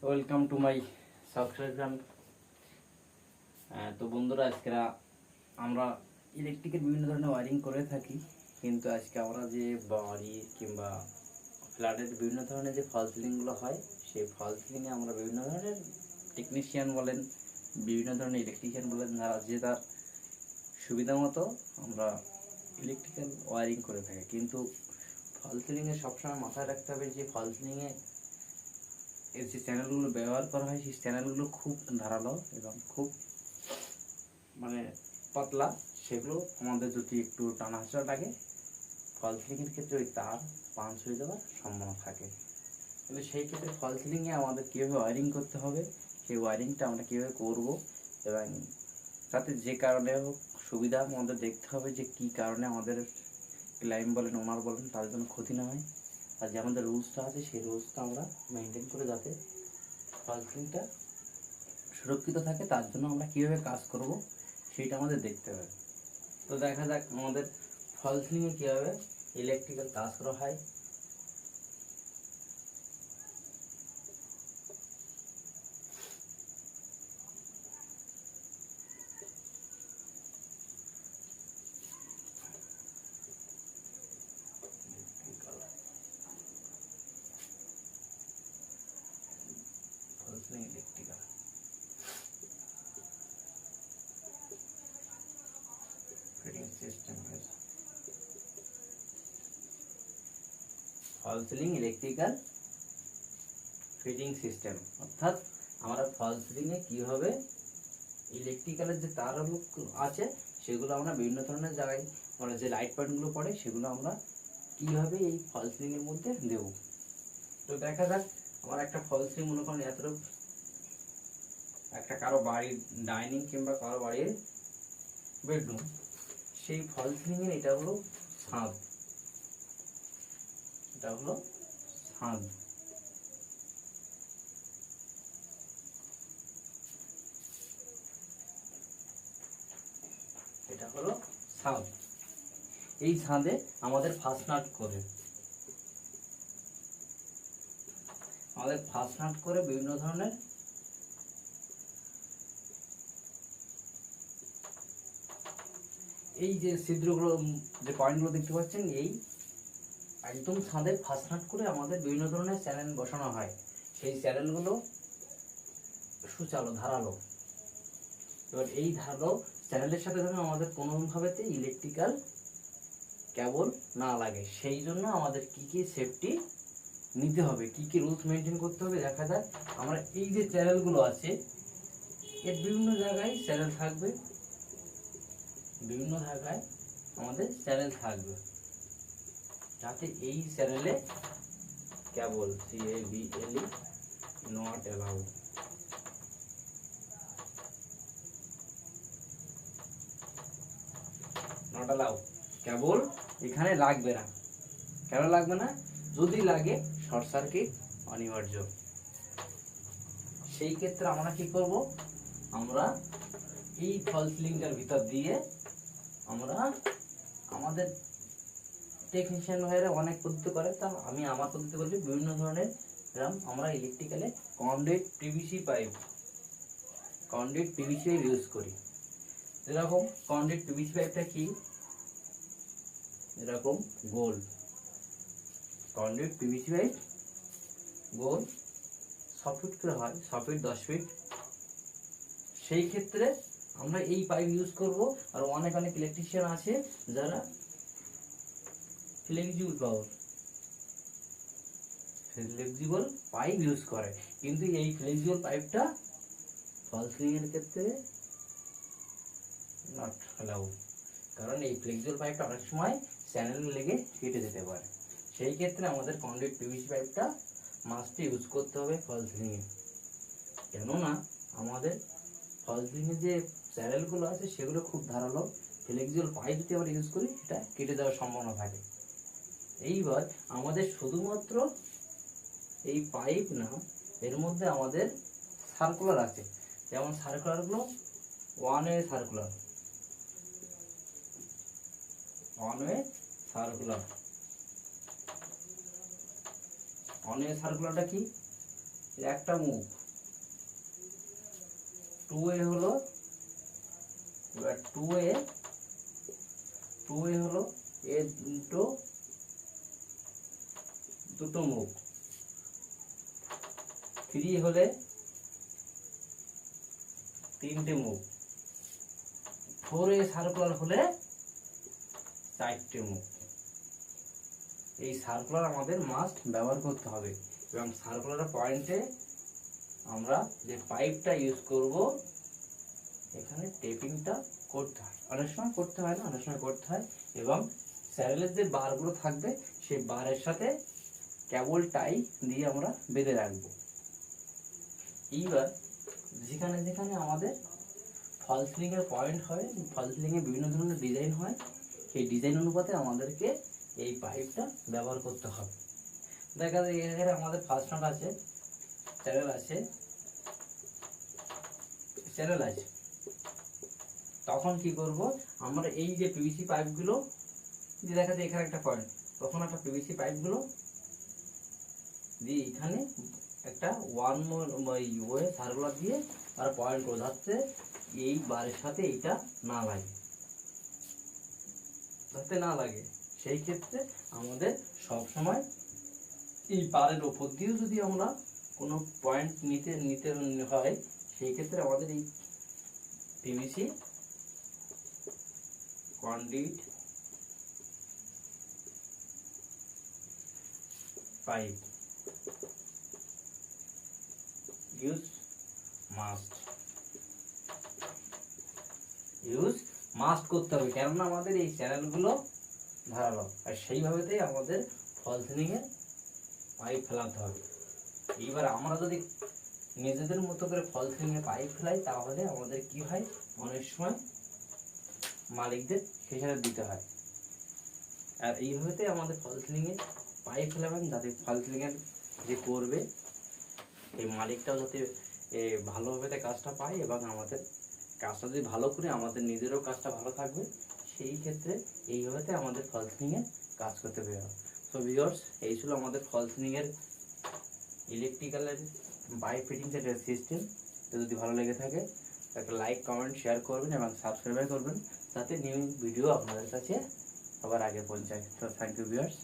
Welcome to my subscription. তো বন্ধুরা, আজকে আমরা ইলেকট্রিকের বিভিন্ন ধরনের ওয়ারিং করে থাকি, কিন্তু আজকে আমরা যে বাড়ি কিংবা ফ্ল্যাটের বিভিন্ন ধরনের যে ফল সিলিংগুলো হয়, সেই ফল সিলিংয়ে আমরা বিভিন্ন ধরনের টেকনিশিয়ান বলেন, বিভিন্ন ধরনের ইলেকট্রিশিয়ান বলেন, যারা যে তার সুবিধা মতো আমরা ইলেকট্রিক্যাল ওয়ারিং করে থাকি। কিন্তু ফল সিলিংয়ে সবসময় মাথায় রাখতে হবে যে ফল সিলিংয়ে এর যে চ্যানেলগুলো ব্যবহার করা হয় সেই চ্যানেলগুলো খুব ধারালো এবং খুব পাতলা। সেগুলো আমাদের যদি একটু টানা হাঁচড়া লাগে, ফল সিলিংয়ের ক্ষেত্রে ওই তার পাঞ্চ হয়ে যাওয়ার সম্ভাবনা থাকে। কিন্তু সেই ক্ষেত্রে ফল সিলিংয়ে আমাদের কীভাবে ওয়ারিং করতে হবে, সেই ওয়ারিংটা আমরা কীভাবে করবো, এবং যাতে যে কারণে হোক সুবিধা আমাদের দেখতে হবে যে কী কারণে আমাদের ক্লায়েন্ট বলেন, ওনার বলেন, তাদের জন্য ক্ষতি না হয়। আর যে আমাদের রুলসটা আছে সেই রুলসটা আমরা মেনটেন করে যাতে ফল সিলিংটা সুরক্ষিত থাকে, তার জন্য আমরা কীভাবে কাজ করব সেটা আমাদের দেখতে হবে। তো দেখা যাক আমাদের ফল সিলিংয়ে কীভাবে ইলেকট্রিক্যাল কাজ করা হয়। ফল সিলিং ইলেকট্রিক্যাল ফিটিং সিস্টেম, ফল সিলিং ইলেকট্রিক্যাল ফিটিং সিস্টেম, অর্থাৎ আমরা ফল সিলিংয়ে কীভাবে ইলেকট্রিক্যালের যে তারগুলো আছে সেগুলো আমরা বিভিন্ন ধরনের জায়গায়, আমরা যে লাইট পয়েন্টগুলো পড়ে সেগুলো আমরা কীভাবে এই ফল সিলিংয়ের মধ্যে দেব। তো দেখা যাক আমার একটা ফল সিলিং মনে করেন এতটুকু, একটা কারো বাড়ির ডাইনিং কিংবা কারো বাড়ির বেডরুম, সেই ফল সিলিংয়ের এটা হলো ছাদ, এটা হলো ছাদ। এটা হলো ছাদ। এই ছাদে আমাদের ফাস্টনাট করে বিভিন্ন ধরনের এই যে ছিদ্রগুলো, যে পয়েন্টগুলো দেখতে পাচ্ছেন, এই একদম ছাদে ফাস্টনাট করে আমাদের বিভিন্ন ধরনের চ্যানেল বসানো হয়। সেই চ্যানেলগুলো সুচালো, ধারালো। এবার এই ধারালো চ্যানেলের সাথে যেন আমাদের কোনোভাবেতে ইলেকট্রিক্যাল কেবল না লাগে, সেই জন্য আমাদের কি কি সেফটি নিতে হবে, কি কি রুলস মেনটেন করতে হবে। দেখা যাক আমরা এই যে চ্যানেলগুলো আছে, এর বিভিন্ন জায়গায় চ্যানেল থাকবে, বিভিন্ন জায়গায় আমাদের চ্যানেল থাকবে, যাতে এই চ্যানেলে cable CABLE not allow, not allow, cable এখানে লাগবে না। কেন লাগবে না? যদি লাগে শর্ট সার্কিট অনিবার্য। সেই ক্ষেত্রে আমরা কি করব, আমরা এই ফল সিলিংটার ভিতর দিয়ে আমরা আমাদের টেকনিশিয়ান ভাইরা অনেক পদ্ধতি করে, তা আমি আমার পদ্ধতি বলছি। বিভিন্ন ধরনের আমরা ইলেকট্রিক্যালে কন্ডুইট পিভিসি পাইপ ইউজ করি। এরকম কন্ডুইট পিভিসি পাইপটা কি, এরকম গোল কন্ডুইট পিভিসি পাইপ, গোল 6 ফিট করে হয়, 6 ফিট 10 ফিট। সেই ক্ষেত্রে আমরা এই পাইপ ইউজ করব। আর অনেক ইলেকট্রিশিয়ান আছে যারা ফ্লেক্সিবল পাইপ ইউজ করে, কিন্তু এই ফ্লেক্সিবল পাইপটা ফল সিলিং এর ক্ষেত্রে নট অ্যালাউ, কারণ এই ফ্লেক্সিবল পাইপটা অনেক সময় চ্যানেল লেগে কেটে যেতে পারে। সেই ক্ষেত্রে আমাদের কন্ডুইট পিভিসি পাইপটা মাস্ট ইউজ করতে হবে ফল সিলিং এ। কেননা আমাদের ফল সিলিং এর যে চ্যানেলগুলো আছে সেগুলো খুব ধারালো, ফ্লেক্সিবল পাইপ যদি আমরা ইউজ করি সেটা কেটে যাওয়ার সম্ভাবনা থাকে। এইবার আমাদের শুধুমাত্র এই পাইপ না, এর মধ্যে আমাদের সার্কুলার আছে, যেমন সার্কুলারগুলো ওয়ান ওয়ে সার্কুলার, সার্কুলারটা কি, একটা মুখ, 2A হলো, এবার 2A হলো এর দুটো মুখ, 3 হলে 3টে মুখ, 4A সার্কুলার হলে 4টে মুখ। এই সার্কুলার আমাদের মাস্ট ব্যবহার করতে হবে এবং সার্কুলার পয়েন্টে আমরা যে পাইপটা ইউজ করব এখানে টেপিংটা করতে হয়, অনেক সময় করতে হয় না, অনেক সময় করতে হয়। এবং স্যারেলের যে বারগুলো থাকবে সেই বারের সাথে কেবল টাই দিয়ে আমরা বেঁধে রাখবো। এইবার যেখানে যেখানে আমাদের ফল সিলিং এর পয়েন্ট হয়, ফল সিলিং এ বিভিন্ন ধরনের ডিজাইন হয়, সেই ডিজাইন অনুপাতে আমাদেরকে এই পাইপটা ব্যবহার করতে হবে। দেখা যায় এখানে আমাদের ফার্স্ট নট আছে, চ্যানেল আছে, তখন কি করব আমরা এই যে পিভিসি পাইপগুলো যে দেখা যায় এখানে একটা পয়েন্ট, তখন একটা পিভিসি পাইপগুলো দিয়ে এখানে একটা ওয়ে সার্কুলার দিয়ে আর পয়েন্ট করে যাচ্ছে এই বারের সাথে এইটা না লাগে, যাতে না লাগে। সেই ক্ষেত্রে আমাদের সব সময় এই বারের ওপর দিয়েও যদি আমরা কোনো পয়েন্ট নিতে হয়, সেই ক্ষেত্রে আমাদের এই PVC conduit pipe use must করতে হবে, কেননা আমাদের এই চ্যানেলগুলো ধারালো, আর সেইভাবেতেই আমাদের ফল সিলিং এর পাইপ ফেলাতে হবে। এইবার আমরা যদি নিজেদের মতো করে ফল সিলিং এ পাইপ ফেলাই তাহলে আমাদের কি হয়, অনেক সময় মালিকদের সেখানে দিতে হয়। আর এইভাবেতে আমাদের ফল সিলিং এ পাইপ ফেলাবেন যাতে ফল সিলিং এর যে করবে এই মালিকটাও যাতে ভালোভাবে কাজটা পায় এবং আমাদের কাজটা যদি ভালো করে আমাদের নিজেরও কাজটা ভালো থাকবে। সেই ক্ষেত্রে এইভাবেতে আমাদের ফল সিলিং এর কাজ করতে হবে। সো ভিউয়ার্স, এই ছিল আমাদের ফল সিলিং এর ইলেকট্রিক্যালের পাইপ ফিটিংস এর সিস্টেম। তো যদি ভালো লেগে থাকে একটা লাইক, কমেন্ট, শেয়ার করবেন এবং সাবস্ক্রাইব করবেন যাতে নিউ ভিডিও আপনাদের কাছে সবার আগে পৌঁছায়। তো থ্যাংক ইউ ভিউয়ার্স।